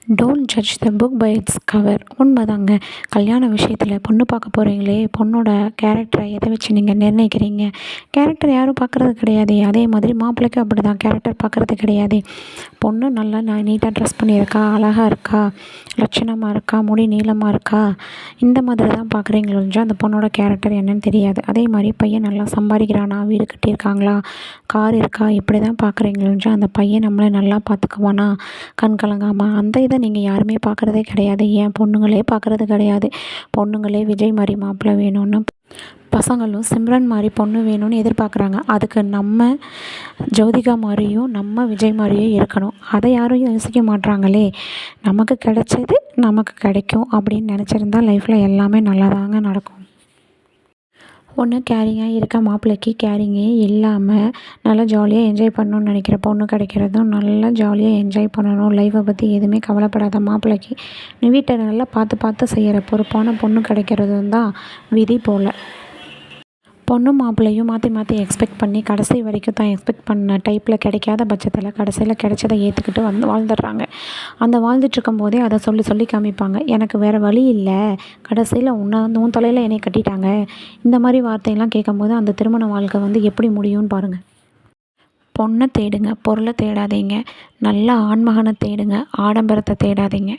Don't judge the book by its cover. உண்மைதாங்க. கல்யாண விஷயத்தில் பொண்ணு பார்க்க போகிறீங்களே, பொண்ணோட கேரக்டரை எதை வச்சு நீங்கள் நிர்ணயிக்கிறீங்க? கேரக்டர் யாரும் பார்க்குறது கிடையாது. அதே மாதிரி மாப்பிள்ளைக்கும் அப்படி தான், கேரக்டர் பார்க்குறது கிடையாது. பொண்ணு நல்லா நீட்டாக ட்ரெஸ் பண்ணியிருக்கா, அழகாக இருக்கா, லட்சணமாக இருக்கா, முடி நீளமாக இருக்கா, இந்த மாதிரி தான் பார்க்குறீங்களோ அந்த பொண்ணோட கேரக்டர் என்னன்னு தெரியாது. அதே மாதிரி பையன் நல்லா சம்பாதிக்கிறானா, வீடு கட்டியிருக்காங்களா, கார் இருக்கா, இப்படி தான் பார்க்குறீங்களோ அந்த பையன் நம்மளை நல்லா பார்த்துக்குவானா, கண் கலங்காமல், அந்த இதை நீங்கள் யாருமே பார்க்குறதே கிடையாது. ஏன் பொண்ணுங்களே பார்க்குறது கிடையாது. பொண்ணுங்களே விஜய் மாதிரி மாப்பிள்ளை வேணும்னு, பசங்களும் சிம்ரன் மாதிரி பொண்ணு வேணும்னு எதிர்பார்க்குறாங்க. அதுக்கு நம்ம ஜோதிகா மாதிரியும் நம்ம விஜய் மாதிரியும் இருக்கணும். அதை யாரும் யோசிக்க மாட்றாங்களே. நமக்கு கிடைச்சது நமக்கு கிடைக்கும் அப்படின்னு நினச்சிருந்தா லைஃப்பில் எல்லாமே நல்லா தாங்க நடக்கும். ஒன்று கேரிங்காக இருக்க மாப்பிள்ளைக்கு கேரிங்கே இல்லாமல் நல்லா ஜாலியாக என்ஜாய் பண்ணணும்னு நினைக்கிற பொண்ணு கிடைக்கிறதும், நல்லா ஜாலியாக என்ஜாய் பண்ணணும், லைஃப்பை பற்றி எதுவுமே கவலைப்படாத மாப்பிள்ளைக்கு நீ வீட்டை நல்லா பார்த்து பார்த்து செய்கிற பொறுப்பான பொண்ணு கிடைக்கிறதும் தான் விதி போல். பொண்ணும் மாப்பிள்ளையும் மாற்றி மாற்றி எக்ஸ்பெக்ட் பண்ணி கடைசி வரைக்கும் தான் எக்ஸ்பெக்ட் பண்ண டைப்பில் கிடைக்காத பட்சத்தில் கடைசியில் கிடைச்சதை ஏற்றுக்கிட்டு வாழ்ந்துடுறாங்க. அந்த வாழ்ந்துட்டுருக்கும் போதே அதை சொல்லி சொல்லி காமிப்பாங்க, எனக்கு வேறு வழி இல்லை, கடைசியில் உன் தலையில் என்னை கட்டிட்டாங்க. இந்த மாதிரி வார்த்தையெல்லாம் கேட்கும்போது அந்த திருமண வாழ்க்கை எப்படி முடியும்னு பாருங்கள். பொண்ணை தேடுங்க, பொருளை தேடாதீங்க. நல்ல ஆண்மகனை தேடுங்க, ஆடம்பரத்தை தேடாதீங்க.